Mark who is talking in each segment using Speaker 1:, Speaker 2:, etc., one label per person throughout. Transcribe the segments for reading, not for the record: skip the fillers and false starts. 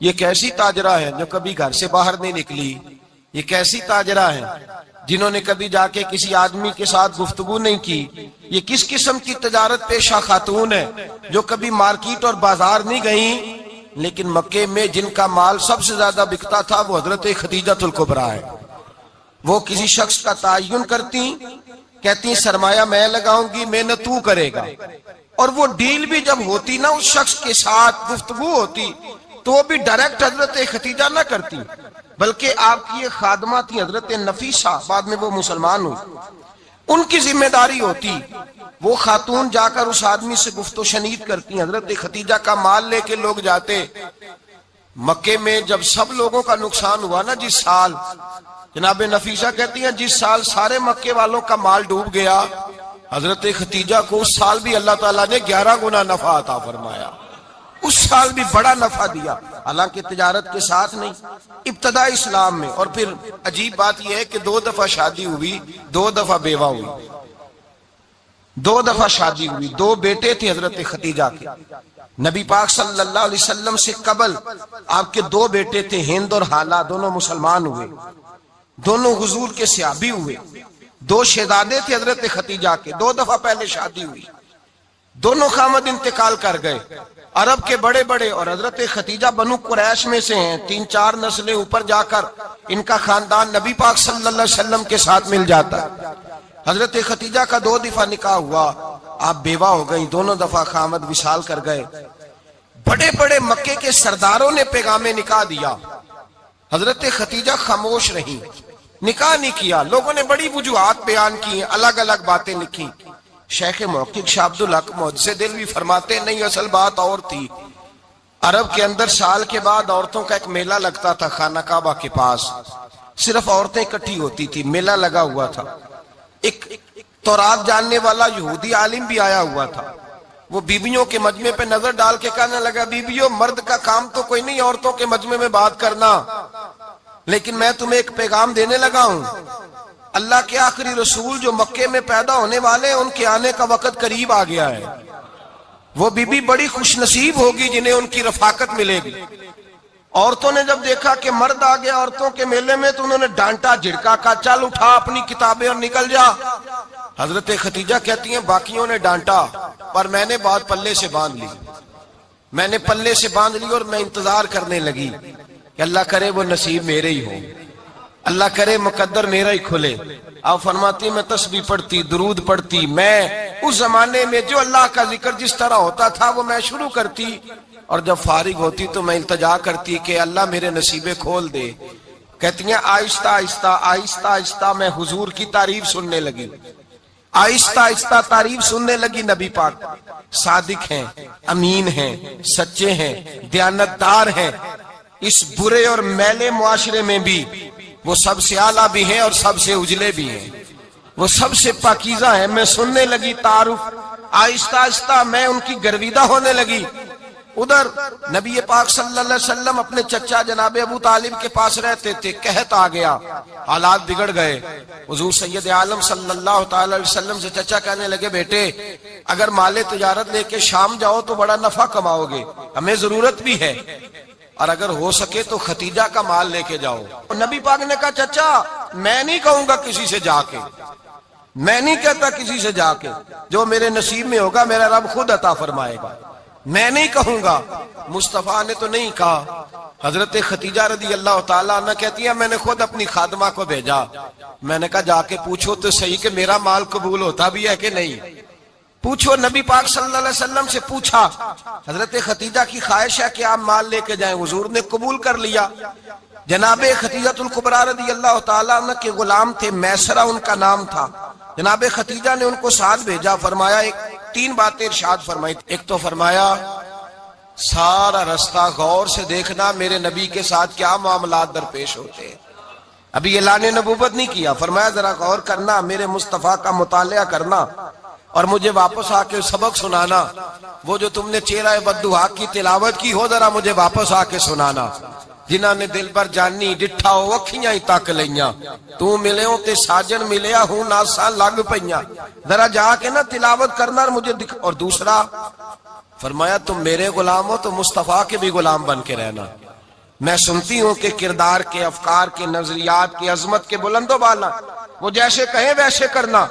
Speaker 1: یہ کیسی تاجرہ ہے جو کبھی گھر سے باہر نہیں نکلی؟ یہ کیسی تاجرہ ہے جنہوں نے کبھی جا کے کسی آدمی کے ساتھ گفتگو نہیں کی؟ یہ کس قسم کی تجارت پیشہ خاتون ہے جو کبھی مارکیٹ اور بازار نہیں گئیں؟ لیکن مکے میں جن کا مال سب سے زیادہ بکتا تھا وہ حضرت خدیجہ الکبریٰ ہے۔ وہ کسی شخص کا تعین کرتی، کہتی سرمایہ میں لگاؤں گی، محنت تو کرے گا، اور وہ ڈیل بھی جب ہوتی نا اس شخص کے ساتھ گفتگو ہوتی تو وہ بھی ڈائریکٹ حضرت خدیجہ نہ کرتی، بلکہ آپ کی ایک خادمہ تھی حضرت نفیسہ، بعد میں وہ مسلمان ہوئی، ان کی ذمہ داری ہوتی۔ وہ خاتون جا کر اس آدمی سے گفت و شنید کرتی، حضرت خدیجہ کا مال لے کے لوگ جاتے۔ مکے میں جب سب لوگوں کا نقصان ہوا نا جس سال، جناب نفیسہ کہتی ہیں جس سال سارے مکے والوں کا مال ڈوب گیا، حضرت خدیجہ کو اس سال بھی اللہ تعالیٰ نے 11 گنا نفع عطا فرمایا، اس سال بھی بڑا نفع دیا، حالانکہ تجارت کے ساتھ نہیں، ابتدا اسلام میں۔ اور پھر عجیب بات یہ ہے کہ 2 دفعہ شادی ہوئی، 2 دفعہ بیوہ ہوئی، 2 دفعہ شادی ہوئی، 2 بیٹے تھے حضرت خدیجہ کے۔ نبی پاک صلی اللہ علیہ وسلم سے قبل آپ کے 2 بیٹے تھے، ہند اور حالہ، دونوں مسلمان ہوئے، دونوں حضور کے صحابی ہوئے۔ 2 شہزادے تھے حضرت خدیجہ کے، 2 دفعہ پہلے شادی ہوئی، دونوں خامد انتقال کر گئے، عرب کے بڑے بڑے، اور حضرت خدیجہ بنو قریش میں سے ہیں، 3-4 نسلیں اوپر جا کر ان کا خاندان نبی پاک صلی اللہ علیہ وسلم کے ساتھ مل جاتا ہے۔ حضرت خدیجہ کا 2 دفعہ نکاح ہوا، آپ بیوہ ہو گئیں، دونوں دفعہ خامد وصال کر گئے۔ بڑے بڑے مکے کے سرداروں نے پیغام نکاح دیا، حضرت خدیجہ خاموش رہیں، نکاح نہیں کیا۔ لوگوں نے بڑی وجوہات بیان کی، الگ الگ باتیں لکھی۔ شیخ محقق شاہ عبدالحق محدث دہلوی فرماتے نہیں، اصل بات اور تھی۔ عرب کے اندر سال کے بعد عورتوں کا ایک میلہ لگتا تھا خانہ کعبہ کے پاس، صرف عورتیں اکٹھی ہوتی تھی، میلہ لگا ہوا تھا۔ ایک تورات جاننے والا یہودی عالم بھی آیا ہوا تھا، وہ بیویوں کے مجمع پہ نظر ڈال کے کہنے لگا، بیویوں مرد کا کام تو کوئی نہیں عورتوں کے مجمع میں بات کرنا، لیکن میں تمہیں ایک پیغام دینے لگا ہوں، اللہ کے آخری رسول جو مکے میں پیدا ہونے والے ان کے آنے کا وقت قریب آ گیا ہے۔ وہ بی بی بڑی خوش نصیب ہوگی جنہیں ان کی رفاقت ملے گی۔ عورتوں نے جب دیکھا کہ مرد آ گیا عورتوں کے میلے میں تو انہوں نے ڈانٹا جھڑکا، کہا چل اٹھا اپنی کتابیں اور نکل جا۔ حضرت خدیجہ کہتی ہیں باقیوں نے ڈانٹا پر میں نے بات پلے سے باندھ لی، میں نے پلے سے باندھ لی اور میں انتظار کرنے لگی کہ اللہ کرے وہ نصیب میرے ہی ہو، اللہ کرے مقدر میرا ہی کھلے۔ آپ فرماتی میں تسبیح پڑھتی، درود پڑھتی، میں اس زمانے میں جو اللہ کا ذکر جس طرح ہوتا تھا وہ میں شروع کرتی، اور جب فارغ ہوتی تو میں التجا کرتی کہ اللہ میرے نصیبے کھول دے۔ کہتی ہیں آہستہ آہستہ آہستہ آہستہ میں حضور کی تعریف سننے لگی، آہستہ آہستہ تعریف سننے لگی۔ نبی پاک صادق ہیں، امین ہیں، سچے ہیں، دیانتدار ہیں، اس برے اور میلے معاشرے میں بھی وہ سب سے اعلیٰ بھی ہیں اور سب سے اجلے بھی ہیں، وہ سب سے پاکیزہ ہیں۔ میں سننے لگی تعارف، آہستہ آہستہ میں ان کی گرویدہ ہونے لگی۔ ادھر نبی پاک صلی اللہ علیہ وسلم اپنے چچا جناب ابو طالب کے پاس رہتے تھے، قحط آ گیا، حالات بگڑ گئے۔ حضور سید عالم صلی اللہ تعالی علیہ وسلم سے چچا کہنے لگے بیٹے اگر مال تجارت لے کے شام جاؤ تو بڑا نفع کماؤ گے، ہمیں ضرورت بھی ہے، اور اگر ہو سکے تو خدیجہ کا مال لے کے جاؤ۔ نبی پاک نے کہا چچا میں نہیں کہوں گا کسی سے جا کے، میں نہیں کہتا کسی سے جا کے، جو میرے نصیب میں ہوگا میرا رب خود عطا فرمائے گا، میں نہیں کہوں گا۔ مصطفیٰ نے تو نہیں کہا۔ حضرت خدیجہ رضی اللہ تعالیٰ عنہ کہتی ہیں میں نے خود اپنی خادمہ کو بھیجا، میں نے کہا جا کے پوچھو تو صحیح کہ میرا مال قبول ہوتا بھی ہے کہ نہیں، پوچھو۔ نبی پاک صلی اللہ علیہ وسلم سے پوچھا، حضرت خدیجہ کی خواہش ہے کہ آپ مال لے کے جائیں، حضور نے قبول کر لیا۔ جناب خدیجہ الکبریٰ رضی اللہ تعالیٰ عنہ کے غلام تھے، میسرہ ان کا نام تھا، جناب خدیجہ نے ان کو ساتھ بھیجا، فرمایا 3 باتیں ارشاد فرمائی۔ ایک تو فرمایا سارا رستہ غور سے دیکھنا میرے نبی کے ساتھ کیا معاملات درپیش ہوتے ہیں، ابھی اعلان نبوت نہیں کیا، فرمایا ذرا غور کرنا، میرے مصطفیٰ کا مطالعہ کرنا اور مجھے واپس آ کے سبق سنانا، وہ جو تم نے چہرہ بددعا کی تلاوت کی ہو ذرا مجھے واپس آ کے سنانا۔ جنہاں نے دل بر جانی ڈٹھا ہو اکھیاں ہی تک لیاں، تو ملے ہوں تے ساجن ملیا ہوں ناساں لگ پئیاں، ذرا جا کے نا تلاوت کرنا اور مجھے اور دوسرا فرمایا تم میرے غلام ہو تو مصطفیٰ کے بھی غلام بن کے رہنا، میں سنتی ہوں کہ کردار کے، افکار کے، نظریات کی عظمت کے بلند و بالا، وہ جیسے کہیں ویسے کرنا۔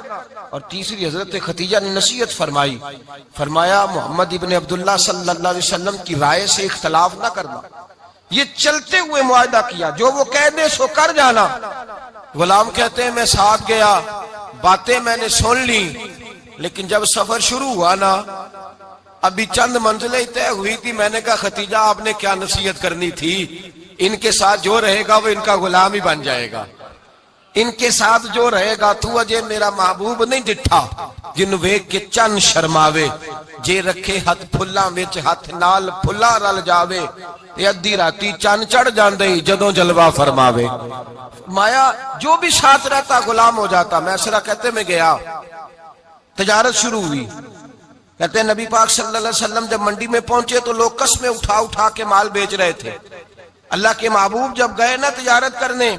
Speaker 1: اور تیسری حضرت خدیجہ نے نصیحت فرمائی، فرمایا محمد ابن عبداللہ صلی اللہ علیہ وسلم کی رائے سے اختلاف نہ کرنا۔ یہ چلتے ہوئے معاہدہ کیا، جو وہ کہہ دے سو کر جانا۔ غلام کہتے ہیں میں ساتھ گیا، باتیں میں نے سن لی، لیکن جب سفر شروع ہوا نا، ابھی چند منزلیں طے ہوئی تھی، میں نے کہا خدیجہ آپ نے کیا نصیحت کرنی تھی، ان کے ساتھ جو رہے گا وہ ان کا غلام ہی بن جائے گا، ان کے ساتھ جو رہے گا تو اجے میرا محبوب نہیں ڈٹھا، جن ویک کے چن شرماوے، جے رکھے ہاتھ پھلاں وچ ہاتھ نال پھلا رل جاوے، تے ادھی راتی چن چڑھ جاندے جدوں جلوہ فرماوے۔ مایا جو بھی ساتھ رہتا غلام ہو جاتا۔ میسرہ کہتے میں گیا، تجارت شروع ہوئی۔ کہتے ہیں نبی پاک صلی اللہ علیہ وسلم جب منڈی میں پہنچے تو لوگ قسمیں اٹھا اٹھا کے مال بیچ رہے تھے۔ اللہ کے محبوب جب گئے نا تجارت کرنے،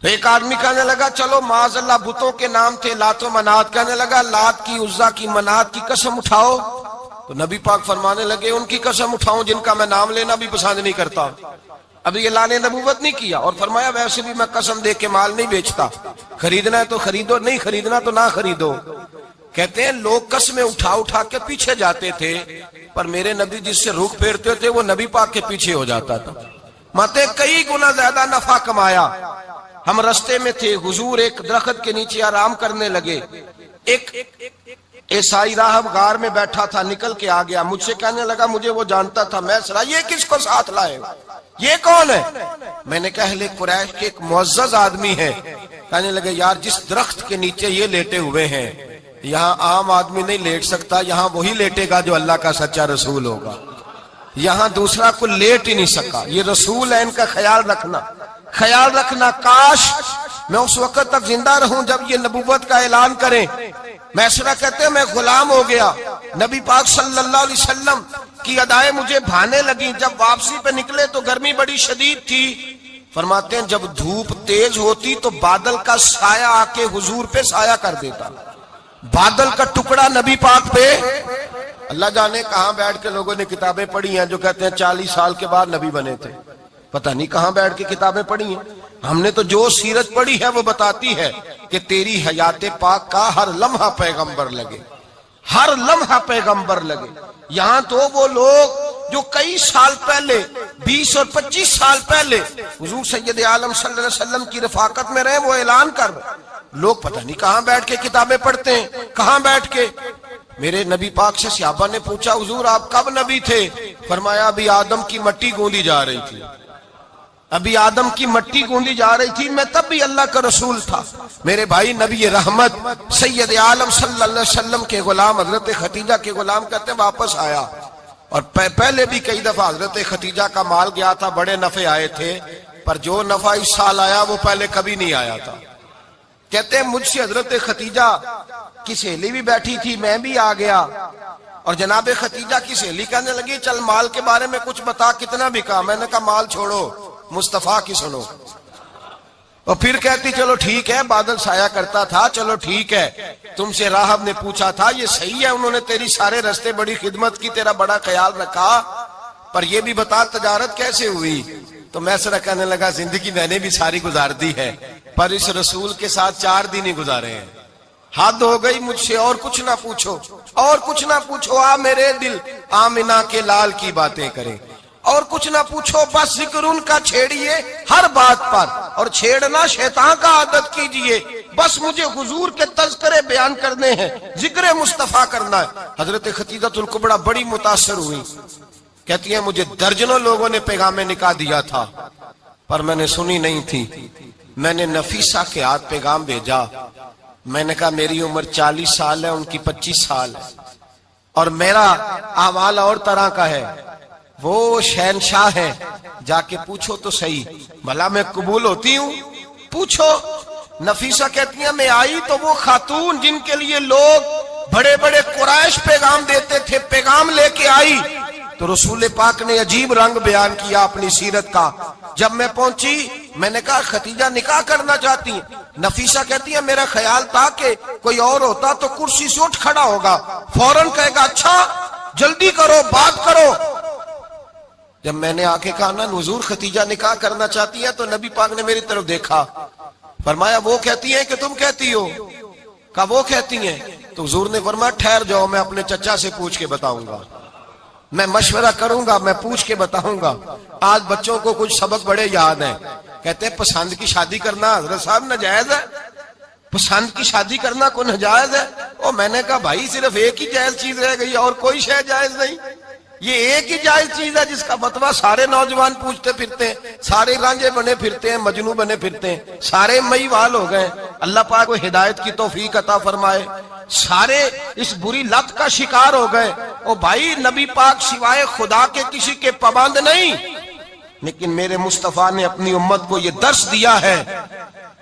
Speaker 1: تو ایک آدمی کہنے لگا چلو معاذ اللہ بتوں کے نام تھے لات و منات، کہنے لگا لات کی، عزا کی، منات کی قسم اٹھاؤ۔ تو نبی پاک فرمانے لگے ان کی قسم اٹھاؤں جن کا میں نام لینا بھی پسند نہیں کرتا۔ ابھی اللہ نے نبوت نہیں کیا، اور فرمایا ویسے بھی میں قسم دے کے مال نہیں بیچتا، خریدنا ہے تو خریدو، نہیں خریدنا تو نہ خریدو۔ کہتے ہیں لوگ قسمیں اٹھا اٹھا کے پیچھے جاتے تھے، پر میرے نبی جس سے رخ پھیرتے تھے وہ نبی پاک کے پیچھے ہو جاتا تھا۔ ماتے کئی گنا زیادہ نفع کمایا۔ ہم رستے میں تھے، حضور ایک درخت کے نیچے آرام کرنے لگے، ایک عیسائی راہب غار میں بیٹھا تھا، نکل کے آ گیا، مجھ سے کہنے لگا مجھے وہ جانتا تھا۔ میں سرا یہ کس کو ساتھ لائے، یہ کون ہے؟ میں نے کہا اہل قریش کے ایک معزز آدمی ہے۔ کہنے لگے یار جس درخت کے نیچے یہ لیٹے ہوئے ہیں یہاں عام آدمی نہیں لیٹ سکتا، یہاں وہی لیٹے گا جو اللہ کا سچا رسول ہوگا، یہاں دوسرا کو لیٹ ہی نہیں سکا، یہ رسول ہے، ان کا خیال رکھنا، خیال رکھنا۔ کاش میں اس وقت تک زندہ رہوں جب یہ نبوت کا اعلان کریں۔ میسرہ کہتے ہیں میں غلام ہو گیا، نبی پاک صلی اللہ علیہ وسلم کی ادائیں مجھے بھانے لگیں۔ جب واپسی پہ نکلے تو گرمی بڑی شدید تھی۔ فرماتے ہیں جب دھوپ تیز ہوتی تو بادل کا سایہ آ کے حضور پہ سایہ کر دیتا، بادل کا ٹکڑا نبی پاک پہ۔ اللہ جانے کہاں بیٹھ کے لوگوں نے کتابیں پڑھی ہیں جو کہتے ہیں 40 سال کے بعد نبی بنے تھے، پتہ نہیں کہاں بیٹھ کے کتابیں پڑھی ہیں۔ ہم نے تو جو سیرت پڑھی ہے وہ بتاتی ہے کہ تیری حیات پاک کا ہر لمحہ پیغمبر لگے، ہر لمحہ پیغمبر لگے۔ یہاں تو وہ لوگ جو کئی سال پہلے 20 اور 25 سال پہلے حضور سید عالم صلی اللہ علیہ وسلم کی رفاقت میں رہے، وہ اعلان کر رہے، لوگ پتہ نہیں کہاں بیٹھ کے کتابیں پڑھتے ہیں، کہاں بیٹھ کے۔ میرے نبی پاک سے صحابہ نے پوچھا حضور آپ کب نبی تھے؟ فرمایا ابھی آدم کی مٹی گوندی جا رہی تھی، ابھی آدم کی مٹی گوندی جا رہی تھی، میں تب بھی اللہ کا رسول تھا۔ میرے بھائی نبی رحمت سید عالم صلی اللہ علیہ وسلم کے غلام حضرت خدیجہ کے غلام کہتے ہیں واپس آیا، اور پہلے بھی کئی دفعہ حضرت خدیجہ کا مال گیا تھا، بڑے نفع آئے تھے، پر جو نفع اس سال آیا وہ پہلے کبھی نہیں آیا تھا۔ کہتے ہیں مجھ سے حضرت خدیجہ کی سہیلی بھی بیٹھی تھی، میں بھی آ گیا، اور جناب خدیجہ کی سہیلی کہنے لگی چل مال کے بارے میں کچھ بتا، کتنا بکا؟ میں نے کہا مال چھوڑو، مصطفیٰ کی سنو۔ اور پھر کہتی چلو ٹھیک ہے، بادل سایہ کرتا تھا، چلو ٹھیک ہے، تم سے راہب نے پوچھا تھا یہ صحیح ہے، انہوں نے تیری سارے رستے بڑی خدمت کی، تیرا بڑا خیال رکھا، پر یہ بھی بتا تجارت کیسے ہوئی؟ تو میں سرا کہنے لگا زندگی میں نے بھی ساری گزار دی ہے، پر اس رسول کے ساتھ 4 دن ہی گزارے ہیں، حد ہو گئی مجھ سے، اور کچھ نہ پوچھو، اور کچھ نہ پوچھو، آ میرے دل آمنہ کے لال کی باتیں کریں، اور کچھ نہ پوچھو، بس ذکر ان کا چھیڑیے ہر بات پر، اور چھیڑنا شیطان کا عادت کیجئے، بس مجھے حضور کے تذکرے بیان کرنے ہیں، ذکر مصطفیٰ کرنا ہے۔ حضرت خدیجہ الکبریٰ بڑی متاثر ہوئی، کہتی ہیں مجھے درجنوں لوگوں نے پیغام نکاح دیا تھا، پر میں نے سنی نہیں تھی، میں نے نفیسہ کے ہاتھ پیغام بھیجا، میں نے کہا میری عمر 40 سال ہے، ان کی 25 سال ہے، اور میرا احوال اور طرح کا ہے، وہ شہنشاہ ہے، جا کے پوچھو تو صحیح، بھلا میں قبول ہوتی ہوں؟ پوچھو۔ نفیسہ کہتی ہیں میں آئی تو وہ خاتون جن کے لیے لوگ بڑے بڑے قریش پیغام دیتے تھے، پیغام لے کے آئی، تو رسول پاک نے عجیب رنگ بیان کیا اپنی سیرت کا۔ جب میں پہنچی میں نے کہا خدیجہ نکاح کرنا چاہتی ہیں؟ نفیسہ کہتی ہے میرا خیال تھا کہ کوئی اور ہوتا تو کرسی سے اٹھ کھڑا ہوگا، فوراً کہے گا اچھا جلدی کرو بات کرو۔ جب میں نے آ کے کہا نا حضور ختیجہ نکاح کرنا چاہتی ہے، تو نبی پاک نے میری طرف دیکھا، فرمایا وہ کہتی ہیں کہ تم کہتی ہو؟ کہا وہ کہتی ہیں۔ تو حضور نے فرمایا ٹھہر جاؤ، میں اپنے چچا سے پوچھ کے بتاؤں گا، میں مشورہ کروں گا، میں پوچھ کے بتاؤں گا۔ آج بچوں کو کچھ سبق بڑے یاد ہیں، کہتے ہیں پسند کی شادی کرنا حضرت صاحب ناجائز ہے، پسند کی شادی کرنا کوئی ناجائز ہے؟ اور میں نے کہا بھائی صرف ایک ہی جائز چیز رہ گئی اور کوئی شے جائز نہیں، یہ ایک ہی جائز چیز ہے جس کا فتویٰ سارے نوجوان پوچھتے پھرتے ہیں، سارے رانجے بنے پھرتے ہیں، مجنوں بنے پھرتے ہیں، سارے مئی وال ہو گئے۔ اللہ پاک کو ہدایت کی توفیق عطا فرمائے۔ سارے اس بری لت کا شکار ہو گئے۔ او بھائی نبی پاک سوائے خدا کے کسی کے پابند نہیں، لیکن میرے مصطفیٰ نے اپنی امت کو یہ درس دیا ہے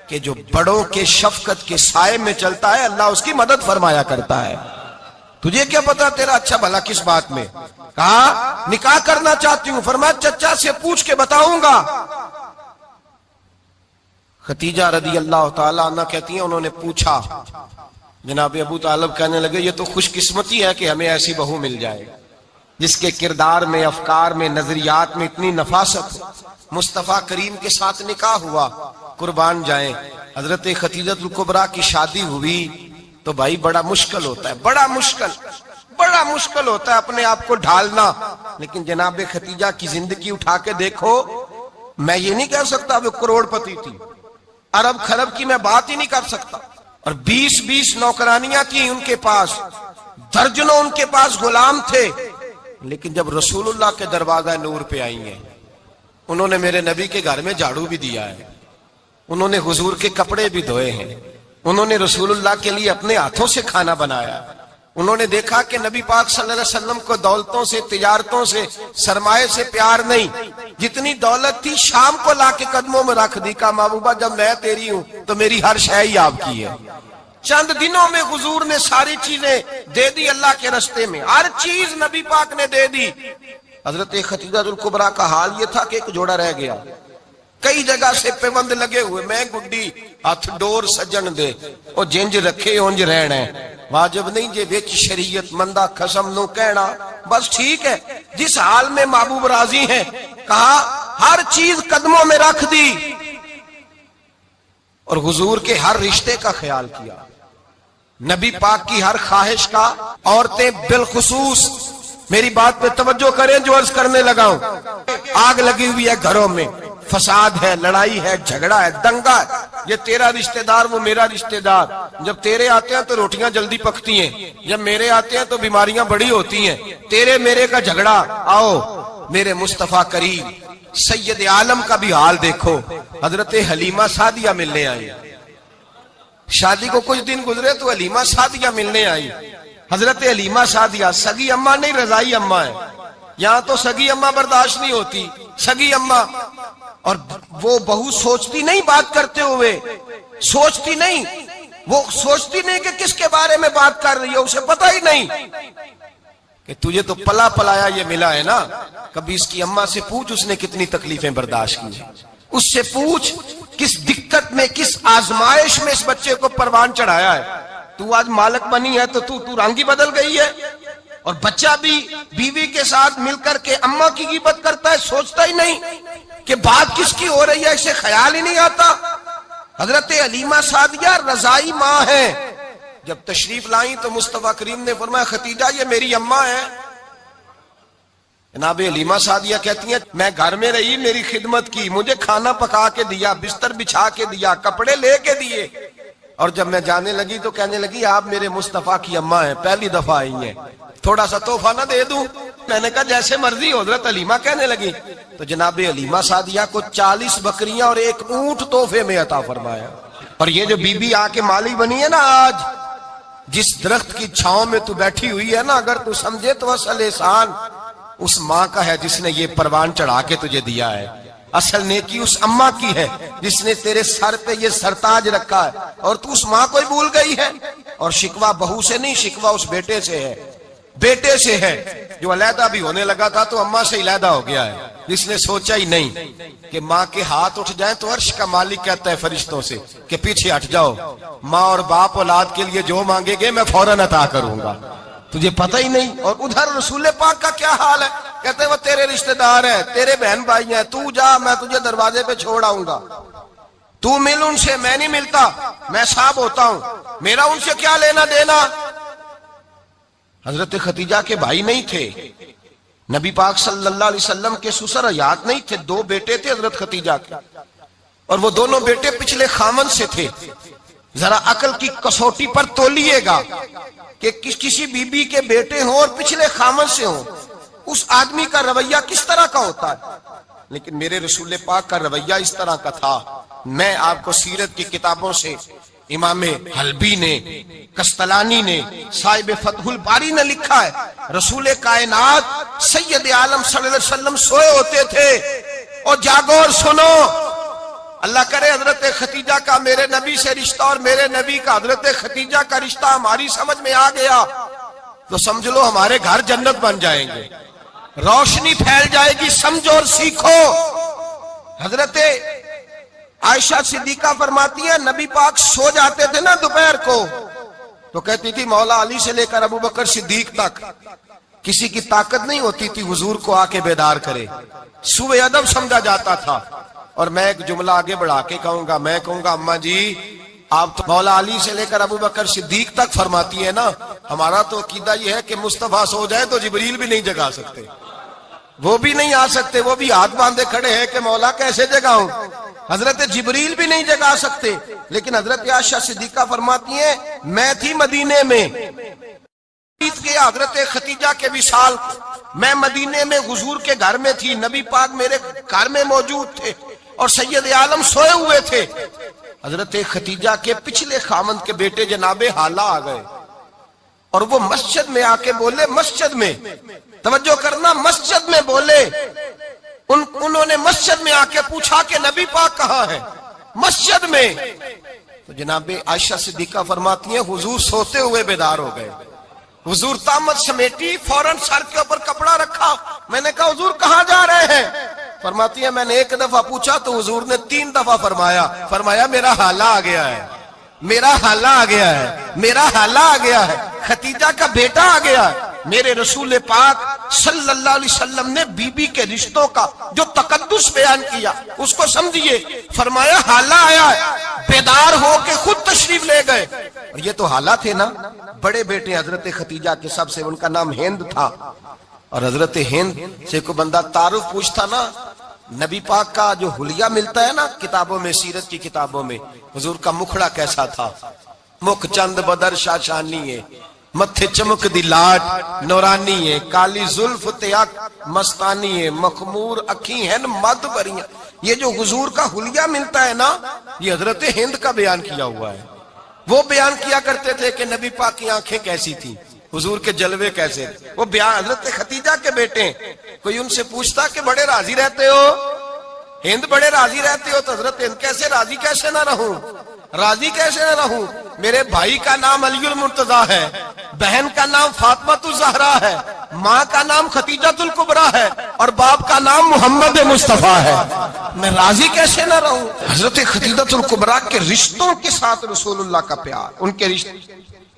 Speaker 1: کہ جو بڑوں کے شفقت کے سائے میں چلتا ہے اللہ اس کی مدد فرمایا کرتا ہے۔ تجھے کیا پتا تیرا اچھا بھلا کس بات میں؟ کہا نکاح کرنا چاہتی ہوں، فرمایا چچا سے پوچھ کے بتاؤں گا۔ ختیجہ رضی اللہ تعالیٰ عنہ کہتی ہیں انہوں نے پوچھا، جناب ابو طالب کہنے لگے یہ تو خوش قسمتی ہے کہ ہمیں ایسی بہو مل جائے جس کے کردار میں، افکار میں، نظریات میں اتنی نفاست ہو۔ مصطفیٰ کریم کے ساتھ نکاح ہوا، قربان جائیں۔ حضرت خدیجہ الکبریٰ کی شادی ہوئی تو بھائی بڑا مشکل ہوتا ہے، بڑا مشکل ہوتا ہے اپنے آپ کو ڈھالنا، لیکن جناب خدیجہ کی زندگی اٹھا کے دیکھو، میں یہ نہیں کہہ سکتا وہ کروڑ پتی تھی، ارب خرب کی میں بات ہی نہیں کر سکتا، اور 20 نوکرانیاں تھیں ان کے پاس، درجنوں ان کے پاس غلام تھے، لیکن جب رسول اللہ کے دروازہ نور پہ آئی ہیں، انہوں نے میرے نبی کے گھر میں جھاڑو بھی دیا ہے، انہوں نے حضور کے کپڑے بھی دھوئے ہیں، انہوں نے رسول اللہ کے لیے اپنے ہاتھوں سے کھانا بنایا، انہوں نے دیکھا کہ نبی پاک صلی اللہ علیہ وسلم کو دولتوں سے، تجارتوں سے، سرمایے سے پیار نہیں، جتنی دولت تھی شام کو لا کے قدموں میں رکھ دی، کہا محبوبہ جب میں تیری ہوں تو میری ہر شے ہی آپ کی ہے۔ چند دنوں میں حضور نے ساری چیزیں دے دی اللہ کے رستے میں، ہر چیز نبی پاک نے دے دی۔ حضرت خدیجہ الکبریٰ کا حال یہ تھا کہ ایک جوڑا رہ گیا، کئی جگہ سے پیوند لگے ہوئے، میں گڈی ہاتھ ڈور سجن دے او جنج رکھے اونج رہنا ہے، واجب نہیں جے وچ شریعت مندہ قسم نو کہنا، بس ٹھیک ہے جس حال میں محبوب راضی ہیں، کہا ہر چیز قدموں میں رکھ دی اور حضور کے ہر رشتے کا خیال کیا، نبی پاک کی ہر خواہش کا۔ عورتیں بالخصوص میری بات پہ توجہ کریں جو عرض کرنے لگا ہوں، آگ لگی ہوئی ہے گھروں میں، فساد ہے، لڑائی ہے، جھگڑا ہے، دنگا ہے، یہ تیرا رشتہ دار وہ میرا رشتہ دار، جب تیرے آتے ہیں تو روٹیاں جلدی پکتی ہیں، جب میرے آتے ہیں تو بیماریاں بڑی ہوتی ہیں، تیرے میرے کا جھگڑا۔ آؤ میرے مصطفیٰ کریم سید عالم کا بھی حال دیکھو، حضرت حلیمہ سعدیہ ملنے آئی، شادی کو کچھ دن گزرے تو حلیمہ سعدیہ ملنے آئی۔ حضرت حلیمہ سعدیہ سگی اماں نہیں رضائی اماں ہے، یہاں تو سگی اماں برداشت نہیں ہوتی، سگی اماں، اور وہ بہو سوچتی نہیں بات کرتے ہوئے، سوچتی نہیں، وہ سوچتی نہیں کہ کس کے بارے میں بات کر رہی ہے، اسے پتہ ہی نہیں کہ تجھے تو پلا پلایا یہ ملا ہے نا، کبھی اس کی اماں سے پوچھ اس نے کتنی تکلیفیں برداشت کی، اس سے پوچھ کس دقت میں، کس آزمائش میں اس بچے کو پروان چڑھایا ہے۔ تو آج مالک بنی ہے تو تو رنگ ہی بدل گئی ہے، اور بچہ بھی بیوی کے ساتھ مل کر کے اماں کی غیبت کرتا ہے، سوچتا ہی نہیں کہ بات کس کی ہو رہی ہے، اسے خیال ہی نہیں آتا۔ حضرت حلیمہ سعدیہ رضائی ماں ہے، جب تشریف لائیں تو مصطفیٰ کریم نے فرمایا خدیجہ یہ میری اماں ہے۔ جناب حلیمہ سعدیہ کہتی ہیں میں گھر میں رہی، میری خدمت کی، مجھے کھانا پکا کے دیا، بستر بچھا کے دیا، کپڑے لے کے دیے، اور جب میں جانے لگی تو کہنے لگی آپ میرے مصطفیٰ کی اماں ہیں، پہلی دفعہ آئی ہیں، تھوڑا سا تحفہ نہ دے دوں؟ میں نے کہا جیسے مرضی۔ حضرت حلیمہ کہنے لگی تو جناب حلیمہ سعدیہ کو 40 بکریاں اور 1 اونٹ تحفے میں عطا فرمایا۔ اور یہ جو بی بی آ کے مالی بنی ہے نا آج، جس درخت کی چھاؤں میں تو بیٹھی ہوئی ہے نا، اگر تو سمجھے تو اصل احسان اس ماں کا ہے جس نے یہ پروان چڑھا کے تجھے دیا ہے، اصل نیکی اس اماں کی ہے جس نے تیرے سر پہ یہ سرتاج رکھا ہے، اور تو اس ماں کو ہی بھول گئی ہے۔ اور شکوہ بہو سے نہیں، شکوہ اس بیٹے سے ہے، بیٹے سے ہے جو علیحدہ بھی ہونے لگا تھا تو اماں سے علیحدہ ہو گیا ہے، جس نے سوچا ہی نہیں کہ ماں کے ہاتھ اٹھ جائیں تو عرش کا مالک کہتا ہے فرشتوں سے کہ پیچھے ہٹ جاؤ، ماں اور باپ اولاد کے لیے جو مانگے گے میں فوراً عطا کروں گا، تجھے پتہ ہی نہیں۔ اور ادھر رسول پاک کا کیا حال ہے، کہتے وہ تیرے رشتہ دار ہے، تیرے بہن بھائی ہیں، تو جا، میں تجھے دروازے پہ چھوڑ آؤں گا، تو مل ان سے، میں نہیں ملتا، میں صاحب ہوتا ہوں، میرا ان سے کیا لینا دینا۔ حضرت خدیجہ کے بھائی نہیں تھے، نبی پاک صلی اللہ علیہ وسلم کے سسر حیات نہیں تھے، 2 بیٹے تھے حضرت خدیجہ کے، اور وہ دونوں بیٹے پچھلے خامن سے تھے۔ ذرا عقل کی کسوٹی پر تولیے گا کہ کسی بی بی کے بیٹے ہوں اور پچھلے خامن سے ہوں، اس آدمی کا رویہ کس طرح کا ہوتا ہے۔ لیکن میرے رسول پاک کا رویہ اس طرح کا تھا۔ میں آپ کو سیرت کی کتابوں سے، امام حلبی نے، کستلانی نے، صاحب فتح الباری نے لکھا ہے، رسول کائنات سید عالم صلی اللہ علیہ وسلم سوئے ہوتے تھے، اور جاگو اور سنو، اللہ کرے حضرت خدیجہ کا میرے نبی سے رشتہ اور میرے نبی کا حضرت خدیجہ کا رشتہ ہماری سمجھ میں آ گیا تو سمجھ لو ہمارے گھر جنت بن جائیں گے، روشنی پھیل جائے گی، سمجھو اور سیکھو۔ حضرت عائشہ صدیقہ فرماتی ہے نبی پاک سو جاتے تھے نا دوپہر کو تو کہتی تھی مولا علی سے لے کر ابو بکر صدیق تک کسی کی طاقت نہیں ہوتی تھی حضور کو آ کے بیدار کرے، سوء ادب سمجھا جاتا تھا۔ اور میں ایک جملہ آگے بڑھا کے کہوں گا، میں کہوں گا اماں جی آپ تو مولا علی سے لے کر ابو بکر صدیق تک فرماتی ہے نا، ہمارا تو عقیدہ یہ ہے کہ مصطفیٰ سو جائے تو جبریل بھی نہیں جگا سکتے، وہ بھی نہیں آ سکتے، وہ بھی ہاتھ باندھے کھڑے ہیں کہ مولا کیسے جگاؤں، حضرت جبریل بھی نہیں جگا سکتے۔ لیکن حضرت عائشہ صدیقہ فرماتی ہیں میں تھی مدینے میں کے حضرت خدیجہ کے وصال، میں مدینے میں حضور کے گھر میں تھی، نبی پاک میرے گھر میں موجود تھے اور سید عالم سوئے ہوئے تھے۔ حضرت خدیجہ کے پچھلے خامند کے بیٹے جناب حالہ آ گئے اور وہ مسجد میں آ کے بولے، مسجد میں توجہ کرنا، مسجد میں بولے، انہوں نے مسجد میں آ کے پوچھا کہ نبی پاک کہاں ہے، مسجد میں۔ تو جناب عائشہ صدیقہ فرماتی ہیں حضور سوتے ہوئے بیدار ہو گئے، حضور طامت سمیٹی، فوراً سر کے اوپر کپڑا رکھا، میں نے کہا حضور کہاں جا رہے ہیں؟ فرماتی ہے میں نے 1 دفعہ پوچھا تو حضور نے 3 دفعہ فرمایا میرا حالہ آ گیا ہے، میرا حالہ آ گیا ہے، میرا حالہ آ گیا ہے، خدیجہ کا بیٹا آ گیا ہے۔ میرے رسول پاک صلی اللہ علیہ وسلم نے بی بی کے رشتوں کا جو تقدس بیان کیا اس کو سمجھیے، فرمایا حالہ آیا ہے، بیدار ہو کے خود تشریف لے گئے۔ اور یہ تو حالہ تھے نا، بڑے بیٹے حضرت خدیجہ کے سب سے، ان کا نام ہند تھا، اور حضرت ہند سے کوئی بندہ تعارف پوچھتا نا، نبی پاک کا جو حلیہ ملتا ہے نا کتابوں میں، سیرت کی کتابوں میں، حضور کا مکھڑا کیسا تھا، مکھ چند بدر شاشانی ہے، متھے چمک دی لاٹ نورانی ہے، کالی زلف تیاک مستانی ہے، مخمور اکھی ہیں مد بریاں۔ یہ جو حضور کا حلیہ ملتا ہے نا، یہ حضرت ہند کا بیان کیا ہوا ہے۔ وہ بیان کیا کرتے تھے کہ نبی پاک کی آنکھیں کیسی تھی، حضور کے جلوے کیسے تھے، وہ بیان حضرت خدیجہ کے بیٹے ہیں۔ کوئی ان سے پوچھتا کہ بڑے راضی رہتے ہو، ہند بڑے راضی رہتے ہو، تو حضرت ہند کیسے راضی کیسے نہ رہوں، راضی کیسے نہ رہوں، میرے بھائی کا نام علی المرتضیٰ ہے، بہن کا نام فاطمہ الزہرا ہے، ماں کا نام خدیجہ الکبریٰ ہے، اور باپ کا نام محمد مصطفیٰ ہے، میں راضی کیسے نہ رہوں۔ حضرت خدیجہ الکبریٰ کے رشتوں کے ساتھ رسول اللہ کا پیار، ان کے رشتے۔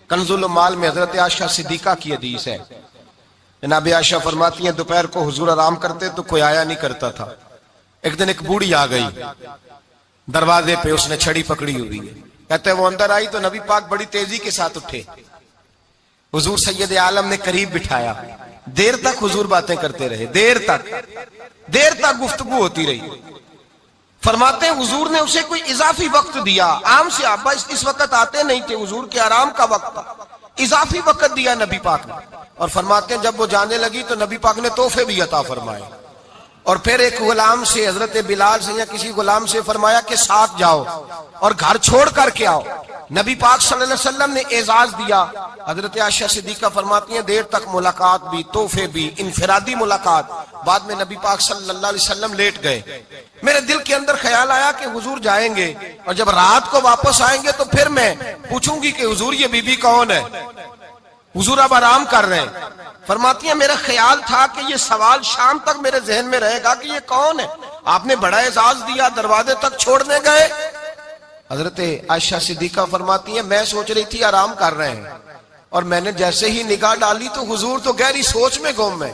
Speaker 1: کنز المال میں حضرت عائشہ صدیقہ کی حدیث ہے، جناب عائشہ فرماتی ہیں دوپہر کو حضور آرام کرتے تو کوئی آیا نہیں کرتا تھا۔ ایک دن ایک بوڑھی آ گئی دروازے پہ، اس نے چھڑی پکڑی ہوئی ہے، کہتے ہیں وہ اندر آئی تو نبی پاک بڑی تیزی کے ساتھ اٹھے، حضور سید عالم نے قریب بٹھایا، دیر تک حضور باتیں کرتے رہے، دیر تک گفتگو ہوتی رہی۔ فرماتے ہیں حضور نے اسے کوئی اضافی وقت دیا، عام صحابہ اس وقت آتے نہیں تھے، حضور کے آرام کا وقت تھا، اضافی وقت دیا نبی پاک نے۔ اور فرماتے ہیں جب وہ جانے لگی تو نبی پاک نے تحفے بھی عطا فرمائے، اور پھر ایک غلام سے، حضرت بلال سے یا کسی غلام سے فرمایا کہ ساتھ جاؤ اور گھر چھوڑ کر کے آؤ۔ نبی پاک صلی اللہ علیہ وسلم نے اعزاز دیا۔ حضرت عائشہ صدیقہ فرماتی ہیں دیر تک ملاقات بھی، تحفے بھی، انفرادی ملاقات۔ بعد میں نبی پاک صلی اللہ علیہ وسلم لیٹ گئے، میرے دل کے اندر خیال آیا کہ حضور جائیں گے اور جب رات کو واپس آئیں گے تو پھر میں پوچھوں گی کہ حضور یہ بی بی کون ہے، حضور اب آرام کر رہے ہیں۔ فرماتی ہیں میرا خیال تھا کہ یہ سوال شام تک میرے ذہن میں رہے گا کہ یہ کون ہے، آپ نے بڑا اعزاز دیا، دروازے تک چھوڑنے گئے۔ حضرت عائشہ صدیقہ فرماتی ہیں میں سوچ رہی تھی آرام کر رہے ہیں، اور میں نے جیسے ہی نگاہ ڈالی تو حضور تو گہری سوچ میں گم ہے۔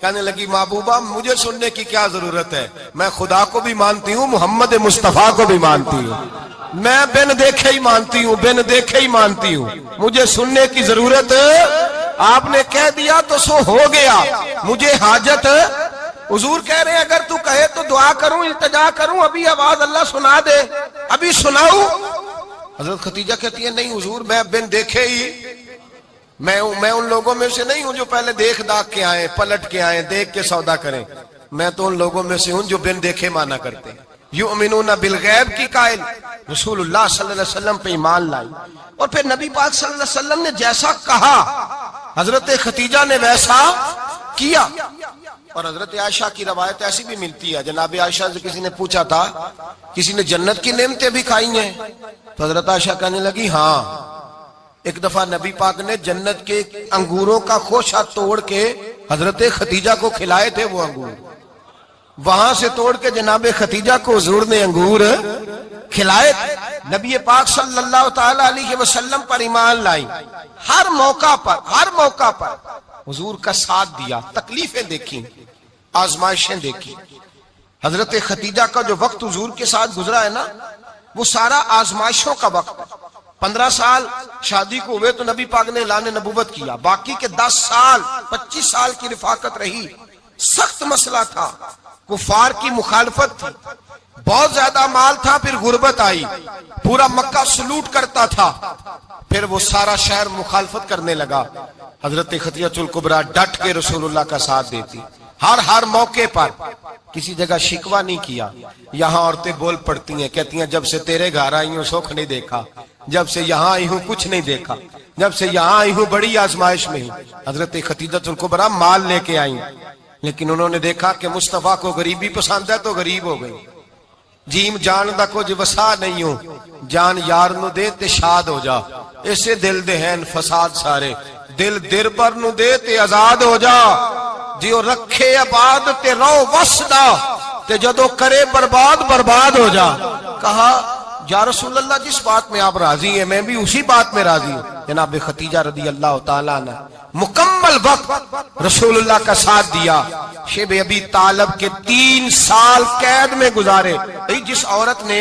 Speaker 1: کہنے لگی محبوبہ مجھے سننے کی کیا ضرورت ہے، میں خدا کو بھی مانتی ہوں، محمد مصطفیٰ کو بھی مانتی ہوں، میں بن دیکھے ہی مانتی ہوں، بن دیکھے ہی مانتی ہوں، مجھے سننے کی ضرورت آپ نے کہہ دیا تو سو ہو گیا، مجھے حاجت۔ حضور کہہ رہے ہیں اگر تو کہے تو دعا کروں، التجا کروں، ابھی آواز اللہ سنا دے، ابھی سناؤں؟ حضرت ختیجہ کہتی ہے نہیں حضور، میں بن دیکھے ہی، میں ان لوگوں میں سے نہیں ہوں جو پہلے دیکھ داکھ کے آئیں، پلٹ کے آئیں، دیکھ کے سودا کریں، میں تو ان لوگوں میں سے ہوں جو بن دیکھے مانا کرتے ہیں۔ یؤمنون بالغیب کی قائل، رسول اللہ صلی اللہ علیہ وسلم پہ ایمان لائی، اور پھر نبی پاک صلی اللہ علیہ وسلم نے جیسا کہا حضرت ختیجہ نے ویسا کیا۔ اور حضرت عائشہ کی روایت ایسی بھی ملتی ہے، جناب عائشہ سے کسی نے پوچھا تھا کسی نے جنت کی نعمتیں بھی کھائی ہیں؟ تو حضرت عائشہ کہنے لگی ہاں، ایک دفعہ نبی پاک نے جنت کے انگوروں کا خوشہ توڑ کے حضرت ختیجہ کو کھلائے تھے، وہ انگور وہاں سے توڑ کے جناب ختیجہ کو حضور نے انگور کھلائے تھے۔ نبی پاک صلی اللہ تعالی علیہ وسلم پر ایمان لائی، ہر موقع پر حضور کا ساتھ دیا، تکلیفیں دیکھی، آزمائشیں دیکھی۔ حضرت ختیجہ کا جو وقت حضور کے ساتھ گزرا ہے نا، وہ سارا آزمائشوں کا وقت ہے۔ 15 سال شادی کو ہوئے تو نبی پاک نے اعلان نبوت کیا، باقی کے 10 سال 25 سال کی رفاقت رہی، سخت مسئلہ تھا، کفار کی مخالفت تھی، بہت زیادہ مال تھا، پھر غربت آئی، پورا مکہ سلوٹ کرتا تھا، پھر وہ سارا شہر مخالفت کرنے لگا۔ حضرت خدیجہ الکبریٰ ڈٹ کے رسول اللہ کا ساتھ دیتی، ہر موقع پر کسی جگہ شکوہ نہیں کیا۔ یہاں عورتیں بول پڑتی ہیں، کہتی ہیں جب سے تیرے گھر آئی ہوں سکھ نہیں دیکھا، جب سے یہاں آئی ہوں کچھ نہیں دیکھا، جب سے یہاں آئی ہوں بڑی آزمائش میں ہوں۔ حضرت خدیجہ الکبریٰ مال لے کے آئیں، لیکن انہوں نے دیکھا کہ مصطفیٰ کو غریبی پسند ہے تو غریب ہو گئی۔ جیم جان دا کچھ وسا نہیں ہو، جان یار نو دے تے شاد ہو جا، اسے دل دے ہیں فساد سارے، دل در پر نو دے تے آزاد ہو جا، جیو رکھے آباد تے رو وسدا تے جدو کرے برباد ہو جا۔ کہا یا رسول اللہ جس بات میں آپ راضی ہیں میں بھی اسی بات میں راضی ہوں۔ جناب ختیجہ رضی اللہ تعالیٰ عنہ مکمل وقت رسول اللہ کا ساتھ دیا۔ شیب ابی طالب کے 3 سال قید میں گزارے۔ جس عورت نے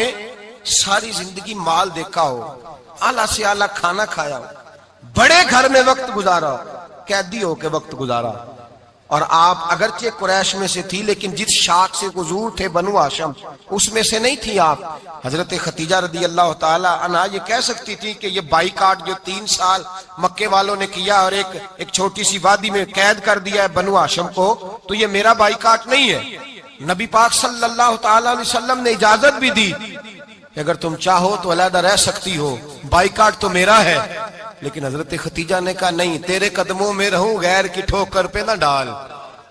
Speaker 1: ساری زندگی مال دیکھا ہو، اعلیٰ سے اعلیٰ کھانا کھایا ہو، بڑے گھر میں وقت گزارا ہو، قیدی ہو کے وقت گزارا، اور آپ اگرچہ قریش میں سے تھی لیکن جس شاخ سے حضور تھے بنو ہاشم اس میں سے نہیں تھی آپ۔ حضرت ختیجہ رضی اللہ تعالی عنہا یہ کہہ سکتی تھی کہ یہ بائیکاٹ جو 3 سال مکے والوں نے کیا اور ایک چھوٹی سی وادی میں قید کر دیا ہے بنو ہاشم کو، تو یہ میرا بائیکاٹ نہیں ہے۔ نبی پاک صلی اللہ تعالی علیہ وسلم نے اجازت بھی دی کہ اگر تم چاہو تو علیحدہ رہ سکتی ہو، بائیکاٹ تو میرا ہے۔ لیکن حضرت ختیجہ نے کہا نہیں، تیرے قدموں میں رہوں، غیر کی ٹھوکر پہ نہ ڈال،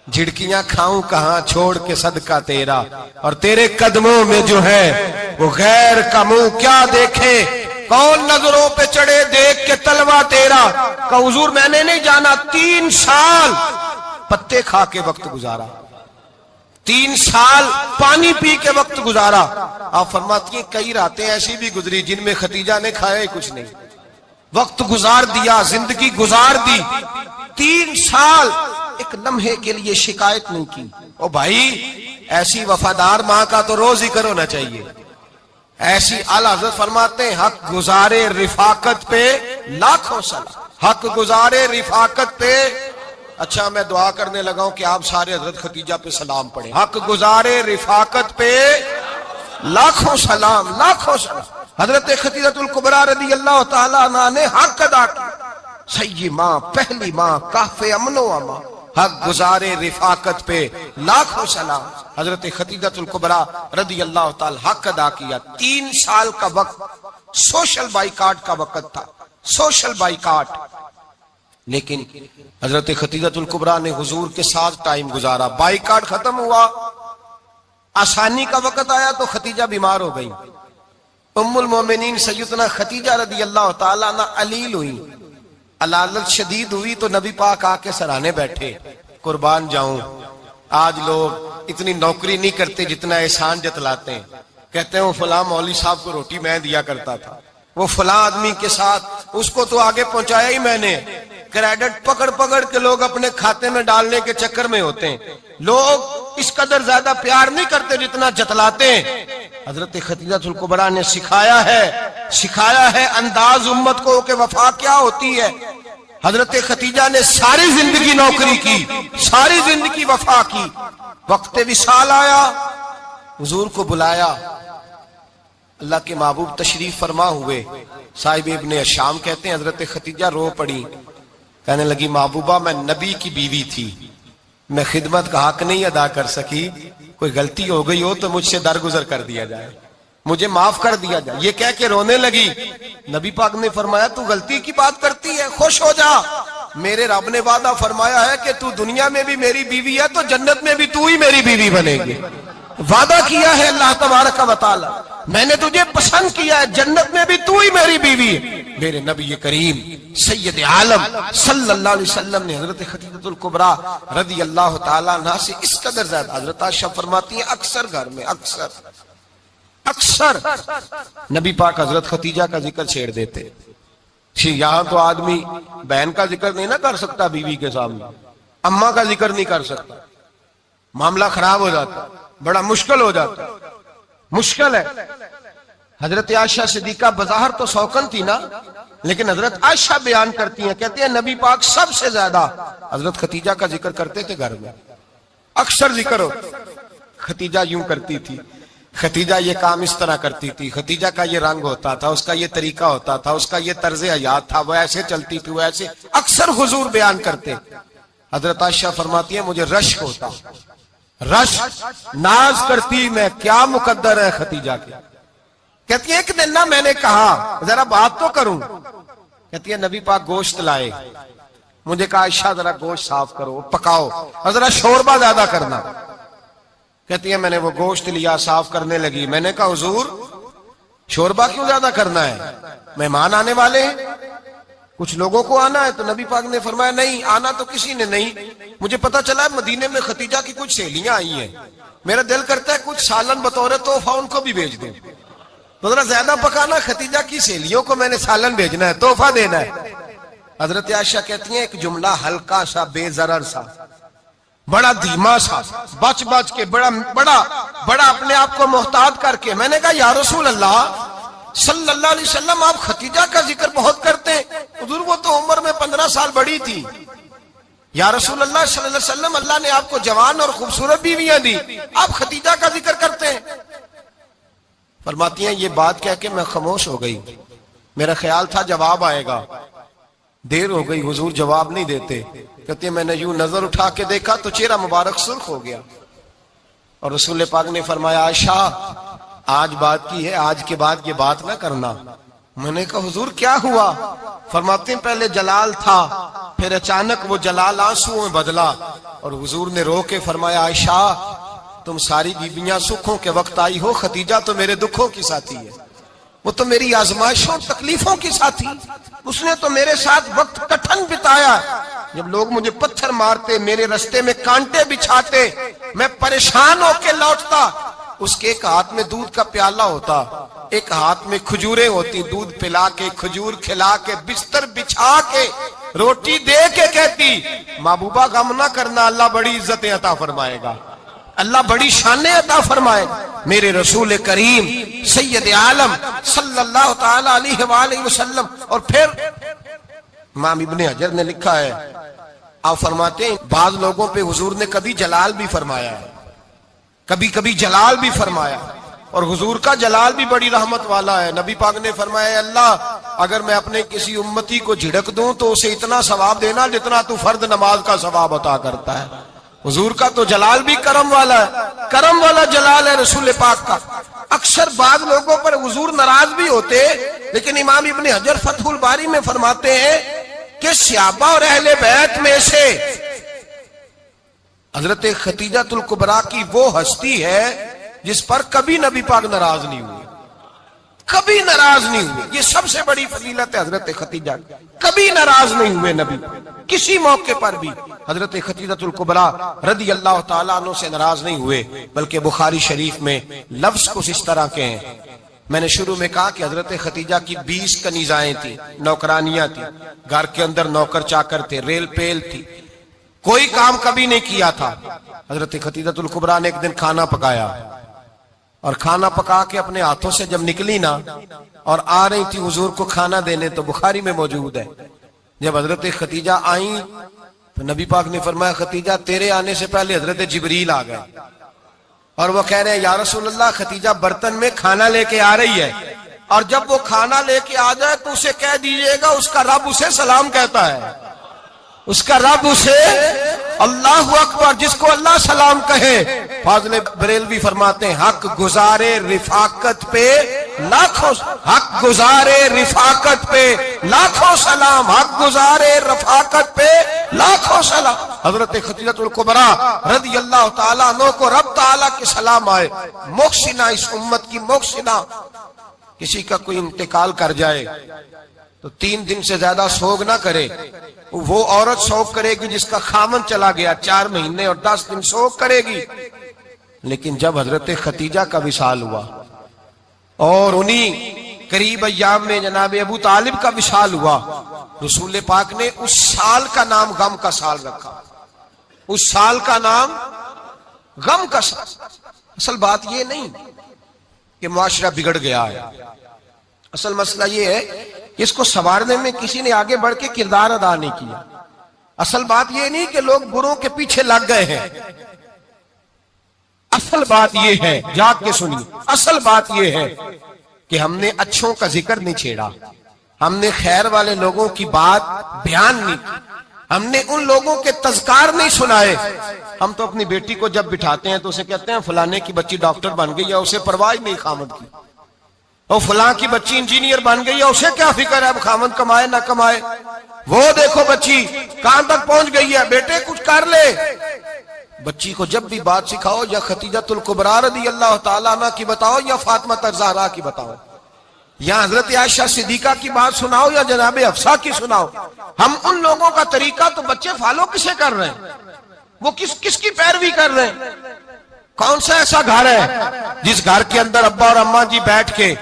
Speaker 1: جھڑکیاں کھاؤں کہاں چھوڑ کے صدقہ تیرا، اور تیرے قدموں میں جو ہے وہ غیر کا منہ کیا دیکھے، کون نظروں پہ چڑھے دیکھ کے تلوا تیرا۔ کہ حضور میں نے نہیں جانا، 3 سال پتے کھا کے وقت گزارا، 3 سال پانی پی کے وقت گزارا۔ آپ فرماتی ہیں کئی راتیں ایسی بھی گزری جن میں ختیجہ نے کھایا ہی کچھ نہیں، وقت گزار دیا، زندگی گزار دی، 3 سال ایک لمحے کے لیے شکایت نہیں کی۔ او بھائی ایسی وفادار ماں کا تو روز ذکر ہونا چاہیے۔ ایسی اعلیٰ حضرت فرماتے ہیں حق گزارے رفاقت پہ لاکھوں سلام، حق گزارے رفاقت پہ۔ اچھا میں دعا کرنے لگا ہوں کہ آپ سارے حضرت ختیجہ پہ سلام پڑھیں۔ حق گزارے رفاقت پہ لاکھوں سلام، لاکھوں سلام۔ حضرت خدیجہ الکبریٰ رضی اللہ تعالیٰ عنہ نے حق ادا کیا، سیدی ماں، پہلی ماں، کہف امن و امان، حق گزارے رفاقت پہ لاکھوں سلام۔ حضرت خدیجہ الکبریٰ رضی اللہ تعالیٰ حق ادا کیا۔ 3 سال کا وقت سوشل بائیکاٹ کا وقت تھا، سوشل بائیکاٹ، لیکن حضرت خدیجہ الکبریٰ نے حضور کے ساتھ ٹائم گزارا۔ بائیکاٹ ختم ہوا، آسانی کا وقت آیا تو ختیجہ بیمار ہو گئی۔ ام المومنین سیدنا ختیجہ رضی اللہ تعالیٰ عنہ علیل ہوئی، علالت شدید ہوئی تو نبی پاک آ کے سرانے بیٹھے۔ قربان جاؤں، آج لوگ اتنی نوکری نہیں کرتے جتنا احسان جتلاتے ہیں۔ کہتے ہیں وہ فلاں مولوی صاحب کو روٹی میں دیا کرتا تھا، وہ فلاں آدمی کے ساتھ اس کو تو آگے پہنچایا ہی میں نے، کریڈٹ پکڑ پکڑ کے لوگ اپنے کھاتے میں ڈالنے کے چکر میں ہوتے ہیں. لوگ اس قدر زیادہ پیار نہیں کرتے جتنا جتلاتے ہیں. حضرت خدیجہ الکبریٰ نے سکھایا ہے انداز امت کو کہ وفا کیا ہوتی ہے. حضرت خدیجہ نے ساری زندگی نوکری کی، ساری زندگی وفا کی. وقت وصال آیا، حضور کو بلایا. اللہ کے محبوب تشریف فرما ہوئے. صاحب ابن الشام کہتے ہیں حضرت خدیجہ رو پڑی، کہنے لگی محبوبہ میں نبی کی بیوی تھی، میں خدمت کا حق نہیں ادا کر سکی، کوئی غلطی ہو گئی ہو تو مجھ سے درگزر کر دیا جائے، مجھے معاف کر دیا جائے. یہ کہہ کے رونے لگی. نبی پاک نے فرمایا تو غلطی کی بات کرتی ہے، خوش ہو جا، میرے رب نے وعدہ فرمایا ہے کہ تو دنیا میں بھی میری بیوی ہے تو جنت میں بھی تو ہی میری بیوی بنے گی. وعدہ کیا ہے اللہ تبارک و تعالی، میں نے تجھے پسند کیا ہے، جنت میں بھی تو ہی میری بیوی ہے. میرے نبی کریم سید عالم صلی اللہ علیہ وسلم نے حضرت خدیجہ الکبریٰ رضی اللہ تعالیٰ عنہ سے اس قدر زیادہ، حضرت عائشہ فرماتی ہیں اکثر گھر میں اکثر نبی پاک حضرت خدیجہ کا ذکر چھیڑ دیتے. یہاں تو آدمی بہن کا ذکر نہیں نہ کر سکتا بیوی کے سامنے، اماں کا ذکر نہیں کر سکتا، معاملہ خراب ہو جاتا، بڑا مشکل ہو جاتا، مشکل ہے. حضرت عائشہ صدیقہ بظاہر تو سوکن تھی نا، لیکن حضرت عائشہ بیان کرتی ہیں، کہتے ہیں نبی پاک سب سے زیادہ حضرت خدیجہ کا ذکر کرتے تھے گھر میں، اکثر ذکر ہو. خدیجہ یوں کرتی تھی، خدیجہ یہ کام اس طرح کرتی تھی، خدیجہ کا یہ رنگ ہوتا تھا، اس کا یہ طریقہ ہوتا تھا، اس کا یہ طرز حیات تھا، وہ ایسے چلتی تھی، وہ ایسے، اکثر حضور بیان کرتے. حضرت عائشہ فرماتی ہیں مجھے رشک ہوتا، رشک، ناز کرتی میں، کیا مقدر ہے خدیجہ کے. کہتی ہے ایک دن نا میں نے کہا ذرا بات تو کروں، کہتی ہے نبی پاک گوشت لائے، مجھے کہا عائشہ ذرا گوشت صاف کرو، پکاؤ اور ذرا شوربہ زیادہ کرنا. کہتی ہے میں نے وہ گوشت لیا، صاف کرنے لگی. میں نے کہا حضور شوربہ کیوں زیادہ کرنا ہے، مہمان آنے والے ہیں، کچھ لوگوں کو آنا ہے. تو نبی پاک نے فرمایا نہیں، آنا تو کسی نے نہیں، مجھے پتا چلا مدینے میں خدیجہ کی کچھ سہیلیاں آئی ہیں، میرا دل کرتا ہے کچھ سالن بطور تحفہ ان کو بھی بھیج دیں. تو ذرا زیادہ پکانا، خدیجہ کی سہیلیوں کو میں نے سالن بھیجنا ہے، تحفہ دینا ہے. حضرت عائشہ کہتی ہیں ایک جملہ ہلکا سا، بے ضرر سا، بڑا دھیما سا، بچ کے بڑا اپنے آپ کو محتاط کر کے. میں نے کہا یا رسول اللہ صلی اللہ علیہ وسلم آپ خدیجہ کا ذکر بہت کرتے ہیں، حضور وہ تو عمر میں 15 سال بڑی تھی. یا رسول اللہ صلی اللہ علیہ وسلم اللہ نے آپ کو جوان اور خوبصورت بیویاں دی، آپ خدیجہ کا ذکر کرتے ہیں. فرماتی ہیں یہ بات کہہ کے میں خاموش ہو گئی، میرا خیال تھا جواب آئے گا، دیر ہو گئی، حضور جواب نہیں دیتے. کہتے ہیں میں نے یوں نظر اٹھا کے دیکھا تو چہرہ مبارک سرخ ہو گیا، اور رسول پاک نے فرمایا عائشہ آج بات کی ہے، آج کے بعد یہ بات نہ کرنا. میں نے کہا حضور کیا ہوا؟ فرماتے ہیں پہلے جلال تھا، پھر اچانک وہ جلال آنسو میں بدلا، اور حضور نے رو کے فرمایا عائشہ تم ساری بیویاں سکھوں کے وقت آئی ہو، خدیجہ تو میرے دکھوں کی ساتھی ہے، وہ تو میری آزمائشوں تکلیفوں کی ساتھی، اس نے تو میرے ساتھ وقت کٹھن بتایا. جب لوگ مجھے پتھر مارتے، میرے رستے میں کانٹے بچھاتے، میں پریشان ہو کے لوٹتا، اس کے ایک ہاتھ میں دودھ کا پیالہ ہوتا، ایک ہاتھ میں کھجوریں ہوتی، دودھ پلا کے، کھجور کھلا کے، بستر بچھا کے، روٹی دے کے کہتی محبوبہ غم نہ کرنا، اللہ بڑی عزتیں عطا فرمائے گا، اللہ بڑی شانیں عطا فرمائے گا. میرے رسول کریم سید عالم صلی اللہ تعالی علیہ وآلہ وسلم. اور پھر امام ابن حجر نے لکھا ہے، آپ فرماتے ہیں بعض لوگوں پہ حضور نے کبھی جلال بھی فرمایا ہے، کبھی جلال بھی فرمایا، اور حضور کا جلال بھی بڑی رحمت والا ہے. نبی پاک نے فرمایا اللہ اگر میں اپنے کسی امتی کو جھڑک دوں تو اسے اتنا ثواب دینا جتنا تو فرض نماز کا ثواب عطا کرتا ہے. حضور کا تو جلال بھی کرم والا ہے، کرم والا جلال ہے رسول پاک کا. اکثر بعض لوگوں پر حضور ناراض بھی ہوتے، لیکن امام ابن حجر فتح الباری میں فرماتے ہیں کہ صحابہ اور اہل بیت میں سے حضرت خدیجہ الکبریٰ کی وہ ہستی ہے جس پر کبھی نبی پاک ناراض نہیں ہوئے، کبھی ناراض نہیں ہوئے. یہ سب سے بڑی فضیلت ہے حضرت خدیجہ، کبھی ناراض نہیں ہوئے نبی، کسی موقع پر بھی حضرت خدیجہ الکبریٰ رضی اللہ تعالیٰ عنہ سے ناراض نہیں ہوئے. بلکہ بخاری شریف میں لفظ کچھ اس طرح کے ہیں، میں نے شروع میں کہا کہ حضرت خدیجہ کی 20 کنیزائیں تھیں، نوکرانیاں تھیں، گھر کے اندر نوکر چاکر تھے، ریل پیل تھی، کوئی کام کبھی نہیں کیا تھا۔ حضرت خدیجہ الکبریٰ نے ایک دن کھانا پکایا، اور کھانا پکا کے اپنے ہاتھوں سے جب نکلی نا اور آ رہی تھی حضور کو کھانا دینے، تو بخاری میں موجود ہے جب حضرت خدیجہ آئیں تو نبی پاک نے فرمایا خدیجہ تیرے آنے سے پہلے حضرت جبریل آ گئے، اور وہ کہہ رہے ہیں یا رسول اللہ خدیجہ برتن میں کھانا لے کے آ رہی ہے، اور جب وہ کھانا لے کے آ جائے تو اسے کہہ دیجئے گا اس کا رب اسے سلام کہتا ہے، اس کا رب اسے اللہ اکبر، جس کو اللہ سلام کہے۔ فاضل بریلوی فرماتے ہیں حق گزارے رفاقت پہ لاکھوں، حق گزارے رفاقت پہ لاکھوں سلام، حق گزارے رفاقت پہ لاکھوں سلام۔ حضرت خدیجہ الکبریٰ رضی اللہ تعالیٰ عنہ کو رب تعالیٰ کے سلام آئے، محسنہ، اس امت کی محسنہ۔ کسی کا کوئی انتقال کر جائے تو 3 دن سے زیادہ سوگ نہ کرے، وہ عورت سوگ کرے گی جس کا خامن چلا گیا، 4 مہینے اور 10 دن سوگ کرے گی۔ لیکن جب حضرت خدیجہ کا وصال ہوا اور انہی قریب ایام میں جناب ابو طالب کا وصال ہوا، رسول پاک نے اس سال کا نام غم کا سال رکھا، اس سال کا نام غم کا سال۔ اصل بات یہ نہیں کہ معاشرہ بگڑ گیا ہے، اصل مسئلہ یہ ہے کہ اس کو سنوارنے میں کسی نے آگے بڑھ کے کردار ادا نہیں کیا۔ اصل بات یہ نہیں کہ لوگ بروں کے پیچھے لگ گئے ہیں، اصل بات یہ ہے، جاگ کے سنیے، اصل بات یہ ہے کہ ہم نے اچھوں کا ذکر نہیں چھیڑا، ہم نے خیر والے لوگوں کی بات بیان نہیں کی، ہم نے ان لوگوں کے تذکار نہیں سنائے۔ ہم تو اپنی بیٹی کو جب بٹھاتے ہیں تو اسے کہتے ہیں فلانے کی بچی ڈاکٹر بن گئی ہے، اسے پرواہ نہیں خامد کی، اور فلاں کی بچی انجینئر بن گئی ہے، اسے کیا فکر ہے اب خامد کمائے نہ کمائے، وہ دیکھو بچی کہاں تک پہنچ گئی ہے، بیٹے کچھ کر لے۔ بچی کو جب بھی بات سکھاؤ یا خدیجہ الکبریٰ رضی اللہ تعالیٰ عنہ کی بتاؤ یا فاطمہ الزہرا کی بتاؤ، یا حضرت عائشہ صدیقہ کی بات سناؤ یا جناب حفصہ کی سناؤ، ہم ان لوگوں کا طریقہ تو بچے فالو کسے کر رہے ہیں، وہ کس کی پیروی کر رہے ہیں؟ کون سا ایسا گھر ہے جس گھر کے اندر ابا اور اماں جی بیٹھ کے،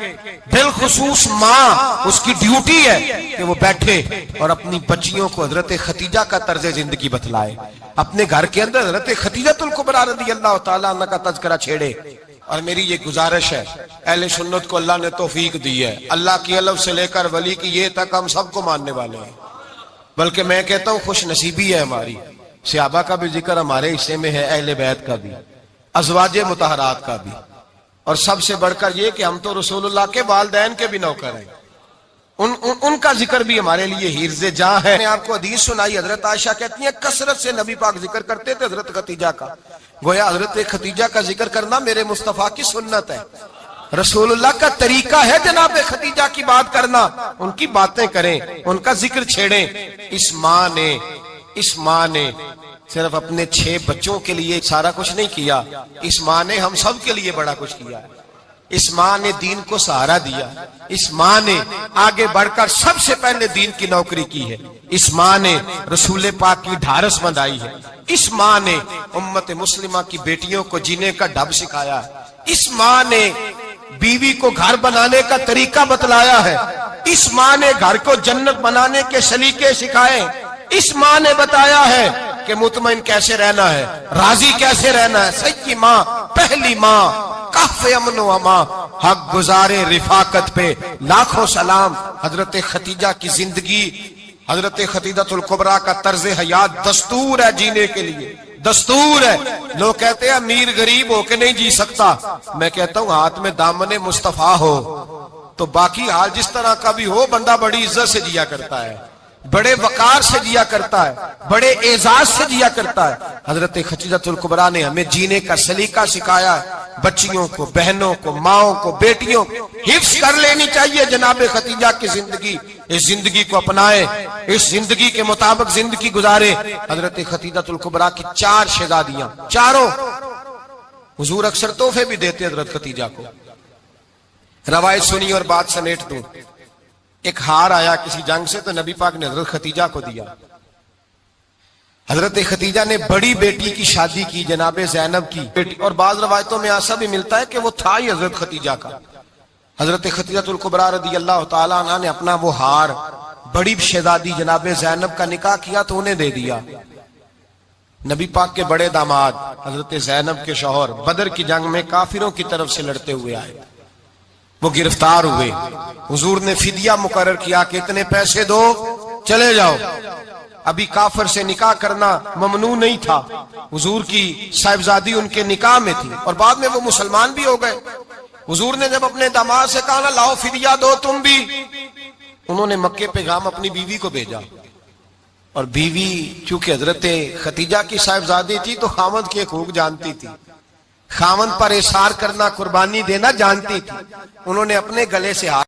Speaker 1: بالخصوص ماں، اس کی ڈیوٹی ہے کہ وہ بیٹھے اور اپنی بچیوں کو حضرت خدیجہ کا طرز زندگی بتلائے، اپنے گھر کے اندر حضرت خدیجہ الکبریٰ رضی اللہ تعالیٰ عنہ کا تذکرہ چھیڑے۔ اور میری یہ گزارش ہے، اہل سنت کو اللہ نے توفیق دی ہے، اللہ کی علم سے لے کر ولی کی یہ تک ہم سب کو ماننے والے ہیں، بلکہ میں کہتا ہوں خوش نصیبی ہے ہماری، صحابہ کا بھی ذکر ہمارے حصے میں ہے، اہل بیت کا بھی، ازواج مطہرات کا بھی، اور سب سے بڑھ کر یہ کہ ہم تو رسول اللہ کے والدین کے بھی نوکر ہیں، ان کا ذکر بھی ہمارے لیے حرز جاں ہے۔ میں آپ کو حدیث سنائی، حضرت عائشہ کہتی ہیں کثرت سے نبی پاک ذکر کرتے تھے حضرت خدیجہ کا، گویا حضرت خدیجہ کا ذکر کرنا میرے مصطفیٰ کی سنت ہے، رسول اللہ کا طریقہ ہے جناب خدیجہ کی بات کرنا، ان کی باتیں کریں، ان کا ذکر چھیڑیں۔ اس ماں نے صرف اپنے 6 بچوں کے لیے سارا کچھ نہیں کیا، اس ماں نے ہم سب کے لیے بڑا کچھ کیا، اس ماں نے دین کو سہارا دیا، اس ماں نے آگے بڑھ کر سب سے پہلے دین کی نوکری کی ہے، اس ماں نے رسول پاک کی ڈھارس بندھائی ہے، اس ماں نے امت مسلمہ کی بیٹیوں کو جینے کا ڈھب سکھایا ہے، اس ماں نے بیوی کو گھر بنانے کا طریقہ بتلایا ہے، اس ماں نے گھر کو جنت بنانے کے سلیقے سکھائے، اس ماں نے بتایا ہے کہ مطمئن کیسے رہنا ہے، راضی کیسے رہنا ہے۔ سچی ماں، پہلی ماں، کہف امن و امان، حق گزارے رفاقت پہ لاکھوں سلام۔ حضرت خدیجہ کی زندگی، حضرت خدیجہ الکبریٰ کا طرز حیات دستور ہے جینے کے لیے، دستور ہے۔ لوگ کہتے ہیں امیر غریب ہو کے نہیں جی سکتا، میں کہتا ہوں ہاتھ میں دامن مصطفیٰ ہو تو باقی حال جس طرح کا بھی ہو، بندہ بڑی عزت سے جیا کرتا ہے، بڑے وقار سے جیا کرتا ہے، بڑے اعزاز سے جیا کرتا ہے۔ حضرت خدیجہ الکبریٰ نے ہمیں جینے کا سلیقہ سکھایا ہے، بچیوں کو، بہنوں کو، ماؤں کو، بیٹیوں کو حفظ کر لینی چاہیے جناب خدیجہ کی زندگی، اس زندگی کو اپنائیں، اس زندگی کے مطابق زندگی گزارے۔ حضرت خدیجہ الکبریٰ کی 4 شہزادیاں، چاروں حضور اکثر تحفے بھی دیتے حضرت خدیجہ کو۔ روایت سنی اور بات سمیٹ دوں، ایک ہار آیا کسی جنگ سے تو نبی پاک نے حضرت خدیجہ کو دیا۔ حضرت خدیجہ نے بڑی بیٹی کی شادی کی، جناب زینب کی بیٹی، اور بعض روایتوں میں ایسا بھی ملتا ہے کہ وہ تھا ہی حضرت خدیجہ کا، حضرت خدیجہ الکبریٰ رضی اللہ تعالیٰ عنہ نے اپنا وہ ہار بڑی شہزادی جناب زینب کا نکاح کیا تو انہیں دے دیا. نبی پاک کے بڑے داماد حضرت زینب کے شوہر بدر کی جنگ میں کافروں کی طرف سے لڑتے ہوئے آئے, وہ گرفتار ہوئے. حضور نے فدیہ مقرر کیا کہ اتنے پیسے دو چلے جاؤ. ابھی کافر سے نکاح کرنا ممنوع نہیں تھا, حضور کی صاحبزادی ان کے نکاح میں تھی اور بعد میں وہ مسلمان بھی ہو گئے. حضور نے جب اپنے داماد سے کہا نا لاؤ فدیہ دو تم بھی, انہوں نے مکے پیغام اپنی بیوی کو بھیجا, اور بیوی چونکہ حضرت خدیجہ کی صاحبزادی تھی تو خاوند کے حقوق جانتی تھی, خاوند پر احسار کرنا قربانی دینا جانتی تھی. انہوں نے اپنے گلے سے ہاتھ